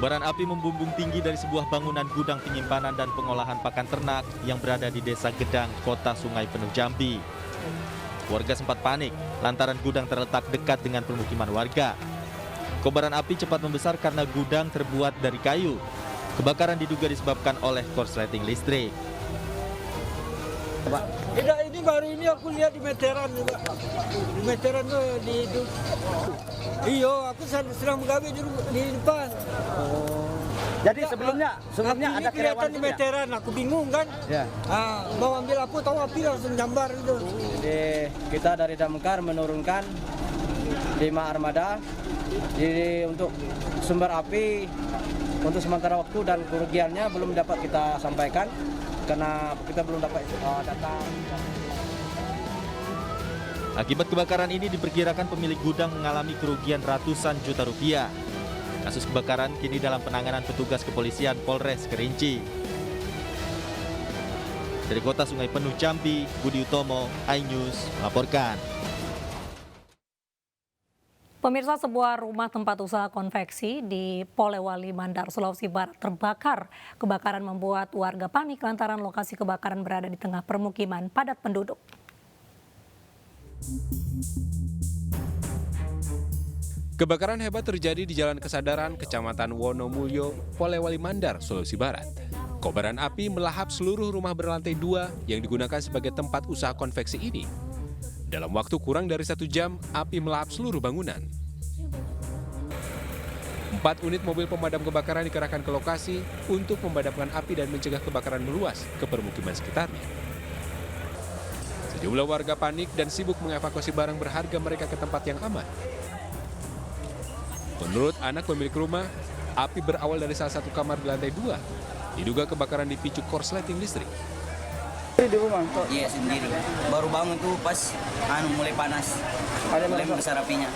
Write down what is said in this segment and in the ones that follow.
Kobaran api membumbung tinggi dari sebuah bangunan gudang penyimpanan dan pengolahan pakan ternak yang berada di Desa Gedang, Kota Sungai Penuh, Jambi. Warga sempat panik lantaran gudang terletak dekat dengan permukiman warga. Kobaran api cepat membesar karena gudang terbuat dari kayu. Kebakaran diduga disebabkan oleh korsleting listrik. Tidak, ini baru ini aku lihat di meteran juga. Di meteran tuh di itu. Iyo, aku sedang menggawe di depan. Jadi sebelumnya ada kelihatan di meteran, aku bingung kan. Ya. Mau ambil aku tahu api langsung jambar itu. Jadi kita dari Damkar menurunkan 5 armada. Jadi untuk sumber api untuk sementara waktu dan kerugiannya belum dapat kita sampaikan karena kita belum dapat data. Akibat kebakaran ini diperkirakan pemilik gudang mengalami kerugian ratusan juta rupiah. Kasus kebakaran kini dalam penanganan petugas kepolisian Polres Kerinci. Dari Kota Sungai Penuh, Jambi, Budi Utomo, iNews melaporkan. Pemirsa, sebuah rumah tempat usaha konveksi di Polewali Mandar, Sulawesi Barat terbakar. Kebakaran membuat warga panik lantaran lokasi kebakaran berada di tengah permukiman padat penduduk. Kebakaran hebat terjadi di Jalan Kesadaran, Kecamatan Wonomulyo, Polewali Mandar, Sulawesi Barat. Kobaran api melahap seluruh rumah berlantai 2 yang digunakan sebagai tempat usaha konveksi ini. Dalam waktu kurang dari 1 jam, api melahap seluruh bangunan. 4 unit mobil pemadam kebakaran dikerahkan ke lokasi untuk memadamkan api dan mencegah kebakaran meluas ke permukiman sekitarnya. Sejumlah warga panik dan sibuk mengevakuasi barang berharga mereka ke tempat yang aman. Menurut anak pemilik rumah, api berawal dari salah satu kamar di lantai 2. Diduga kebakaran dipicu korsleting listrik. Di rumah? Iya, sendiri. Baru bangun tuh pas mulai panas. Mulai besar apinya.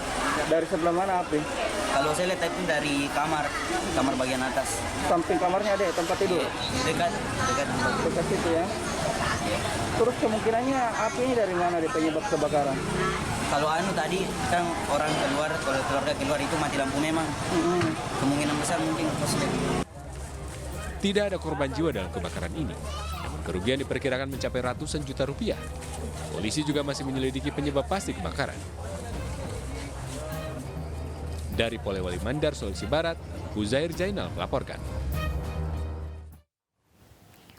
Dari sebelah mana api? Kalau saya lihat itu dari kamar bagian atas. Samping kamarnya ada tempat tidur? Dekat. Dekat situ ya? Terus kemungkinannya api ini dari mana di penyebab kebakaran? Kalau tadi kan orang keluar, kalau keluarga keluar itu mati lampu memang. Kemungkinan besar mungkin korsleting. Tidak ada korban jiwa dalam kebakaran ini. Namun kerugian diperkirakan mencapai ratusan juta rupiah. Polisi juga masih menyelidiki penyebab pasti kebakaran. Dari Polewali Mandar, Sulawesi Barat, Huzair Jainal melaporkan.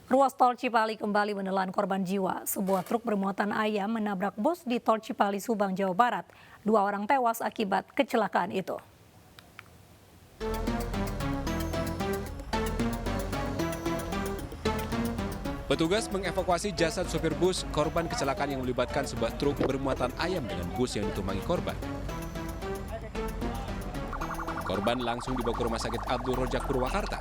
Ruas tol Cipali kembali menelan korban jiwa. Sebuah truk bermuatan ayam menabrak bus di tol Cipali, Subang, Jawa Barat. 2 orang tewas akibat kecelakaan itu. Petugas mengevakuasi jasad sopir bus korban kecelakaan yang melibatkan sebuah truk bermuatan ayam dengan bus yang ditumpangi korban. Korban langsung dibawa ke Rumah Sakit Abdul Rojak Purwakarta.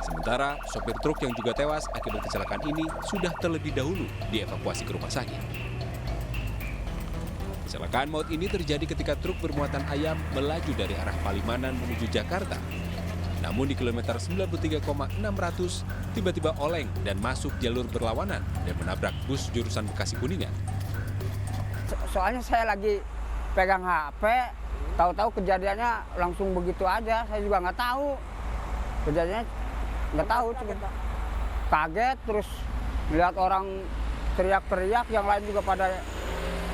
Sementara sopir truk yang juga tewas akibat kecelakaan ini sudah terlebih dahulu dievakuasi ke rumah sakit. Kecelakaan maut ini terjadi ketika truk bermuatan ayam melaju dari arah Palimanan menuju Jakarta. Namun di kilometer 93,600 tiba-tiba oleng dan masuk jalur berlawanan dan menabrak bus jurusan Bekasi Kuningan. Soalnya saya lagi pegang HP, tahu-tahu kejadiannya langsung begitu aja. Saya juga nggak tahu kejadiannya, nggak tahu. Kaget terus melihat orang teriak-teriak, yang lain juga pada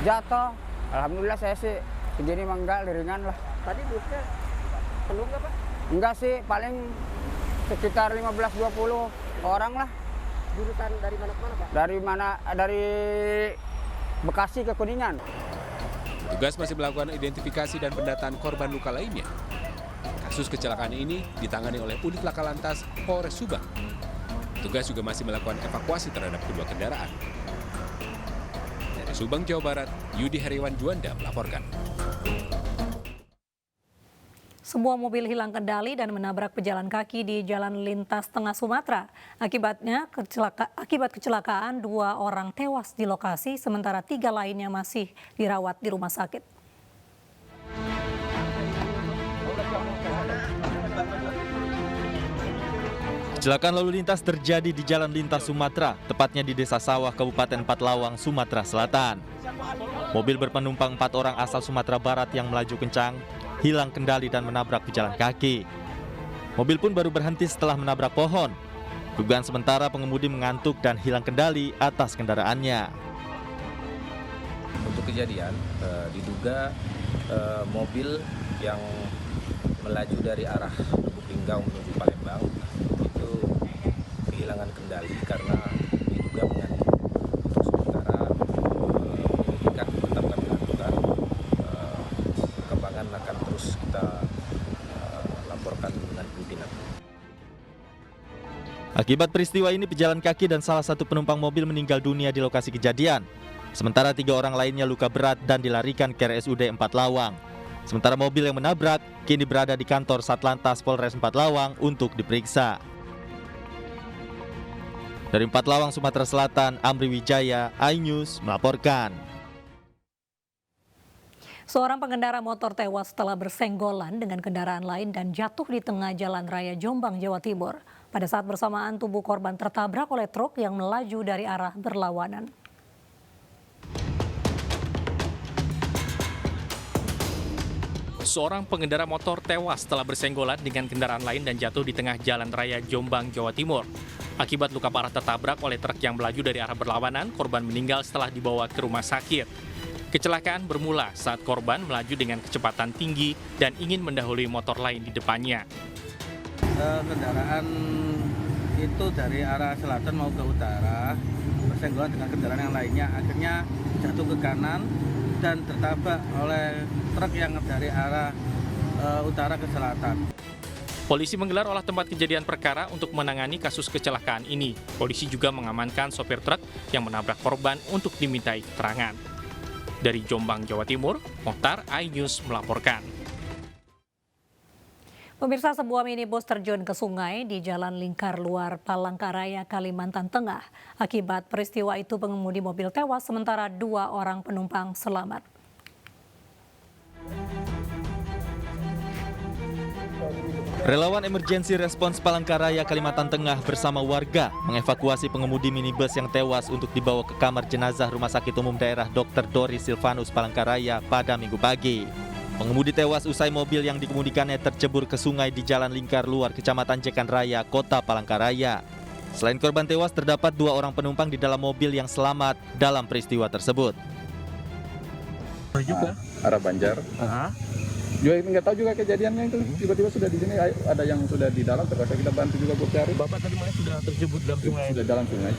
jatuh. Alhamdulillah saya sih begini enggak, ringan lah. Tadi busnya penuh nggak Pak? Enggak sih, paling sekitar 15-20 orang lah. Jurusan dari mana ke mana Pak? Dari Bekasi ke Kuningan. Petugas masih melakukan identifikasi dan pendataan korban luka lainnya. Kasus kecelakaan ini ditangani oleh unit laka lantas Polres Subang. Petugas juga masih melakukan evakuasi terhadap kedua kendaraan. Dari Subang, Jawa Barat, Yudi Heriwan Juanda melaporkan. Sebuah mobil hilang kendali dan menabrak pejalan kaki di Jalan Lintas Tengah Sumatera. Akibat kecelakaan 2 orang tewas di lokasi, sementara 3 lainnya masih dirawat di rumah sakit. Kecelakaan lalu lintas terjadi di Jalan Lintas Sumatera, tepatnya di Desa Sawah, Kabupaten Patlawang, Sumatera Selatan. Mobil berpenumpang 4 orang asal Sumatera Barat yang melaju kencang hilang kendali dan menabrak pejalan kaki. Mobil pun baru berhenti setelah menabrak pohon. Dugaan sementara pengemudi mengantuk dan hilang kendali atas kendaraannya. Untuk kejadian, diduga mobil yang melaju dari arah Lubuk Linggau menuju Palembang itu kehilangan kendali karena diduga mengantuk. Untuk sementara penyidikan tetap kami lakukan, perkembangan akan terus kita laporkan dengan pimpinan. Akibat peristiwa ini, pejalan kaki dan salah satu penumpang mobil meninggal dunia di lokasi kejadian. Sementara 3 orang lainnya luka berat dan dilarikan ke RSUD 4 Lawang. Sementara mobil yang menabrak kini berada di kantor Satlantas Polres 4 Lawang untuk diperiksa. Dari 4 Lawang, Sumatera Selatan, Amri Wijaya, iNews melaporkan. Seorang pengendara motor tewas setelah bersenggolan dengan kendaraan lain dan jatuh di tengah jalan raya Jombang, Jawa Timur. Pada saat bersamaan, tubuh korban tertabrak oleh truk yang melaju dari arah berlawanan. Seorang pengendara motor tewas setelah bersenggolan dengan kendaraan lain dan jatuh di tengah jalan raya Jombang, Jawa Timur. Akibat luka parah tertabrak oleh truk yang melaju dari arah berlawanan, korban meninggal setelah dibawa ke rumah sakit. Kecelakaan bermula saat korban melaju dengan kecepatan tinggi dan ingin mendahului motor lain di depannya. Kendaraan itu dari arah selatan mau ke utara, bersenggolan dengan kendaraan yang lainnya, akhirnya jatuh ke kanan dan tertabrak oleh truk yang dari arah utara ke selatan. Polisi menggelar olah tempat kejadian perkara untuk menangani kasus kecelakaan ini. Polisi juga mengamankan sopir truk yang menabrak korban untuk dimintai keterangan. Dari Jombang, Jawa Timur, Mohtar, iNews melaporkan. Pemirsa, sebuah minibus terjun ke sungai di Jalan Lingkar Luar, Palangkaraya, Kalimantan Tengah. Akibat peristiwa itu, pengemudi mobil tewas sementara 2 orang penumpang selamat. Relawan Emergency Response Palangkaraya, Kalimantan Tengah bersama warga mengevakuasi pengemudi minibus yang tewas untuk dibawa ke kamar jenazah Rumah Sakit Umum Daerah Dr. Doris Silvanus Palangkaraya pada Minggu pagi. Pengemudi tewas usai mobil yang dikemudikannya tercebur ke sungai di Jalan Lingkar Luar, Kecamatan Jekan Raya, Kota Palangkaraya. Selain korban tewas, terdapat 2 orang penumpang di dalam mobil yang selamat dalam peristiwa tersebut. Juga arah Banjar. Juga nggak tahu juga kejadiannya itu, tiba-tiba sudah di sini, ada yang sudah di dalam, terpaksa kita bantu juga buat cari. Bapak tadi mana sudah terjebur dalam sungai? Sudah dalam sungai.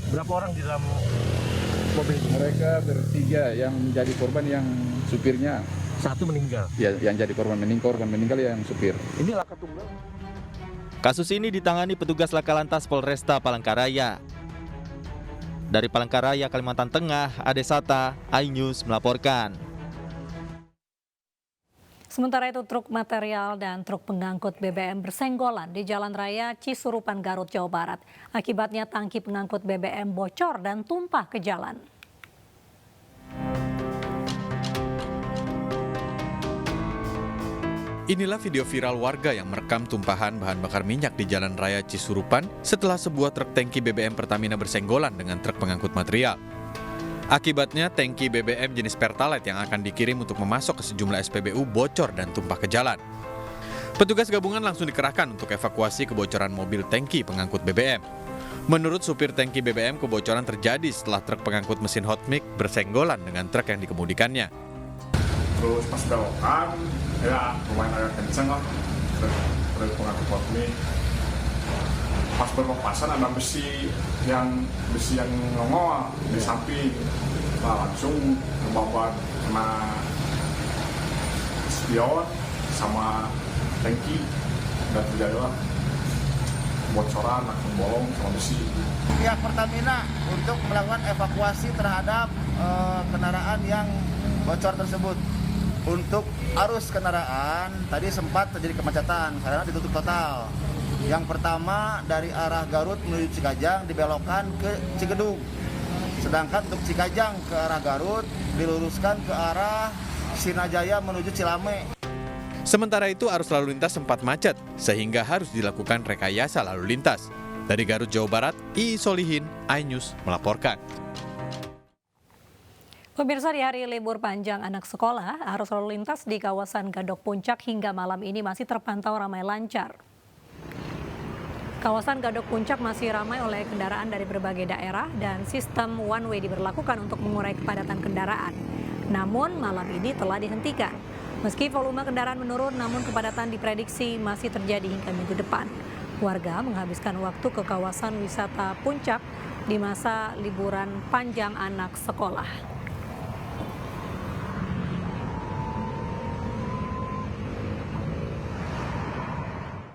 Berapa orang di dalam mobil? Mereka bertiga, yang menjadi korban yang supirnya. 1 meninggal. Ya, yang jadi korban meninggal yang supir. Ini laka tunggal. Kasus ini ditangani petugas Laka Lantas Polresta Palangkaraya. Dari Palangkaraya, Kalimantan Tengah, Adesata, iNews melaporkan. Sementara itu, truk material dan truk pengangkut BBM bersenggolan di Jalan Raya Cisurupan, Garut, Jawa Barat. Akibatnya tangki pengangkut BBM bocor dan tumpah ke jalan. Inilah video viral warga yang merekam tumpahan bahan bakar minyak di Jalan Raya Cisurupan setelah sebuah truk tangki BBM Pertamina bersenggolan dengan truk pengangkut material. Akibatnya, tangki BBM jenis Pertalite yang akan dikirim untuk memasok ke sejumlah SPBU bocor dan tumpah ke jalan. Petugas gabungan langsung dikerahkan untuk evakuasi kebocoran mobil tangki pengangkut BBM. Menurut supir tangki BBM, kebocoran terjadi setelah truk pengangkut mesin hot mix bersenggolan dengan truk yang dikemudikannya. Terus pas belokan, ya lumayan agak kenceng lah, truk pengangkut hot mix. Pas berpapasan ada besi yang nongol di samping, nah, langsung membawa kena spion sama tangki dan terjadilah bocoran langsung bolong sama besi. Pihak Pertamina untuk melakukan evakuasi terhadap kendaraan yang bocor tersebut. Untuk arus kendaraan tadi sempat terjadi kemacetan karena ditutup total. Yang pertama dari arah Garut menuju Cikajang dibelokkan ke Cigedung. Sedangkan untuk Cikajang ke arah Garut diluruskan ke arah Sinajaya menuju Cilame. Sementara itu, arus lalu lintas sempat macet sehingga harus dilakukan rekayasa lalu lintas. Dari Garut, Jawa Barat, I Solihin, iNews melaporkan. Pemirsa, di hari libur panjang anak sekolah, arus lalu lintas di kawasan Gadok Puncak hingga malam ini masih terpantau ramai lancar. Kawasan Gadok Puncak masih ramai oleh kendaraan dari berbagai daerah dan sistem one way diberlakukan untuk mengurai kepadatan kendaraan. Namun malam ini telah dihentikan. Meski volume kendaraan menurun, namun kepadatan diprediksi masih terjadi hingga minggu depan. Warga menghabiskan waktu ke kawasan wisata Puncak di masa liburan panjang anak sekolah.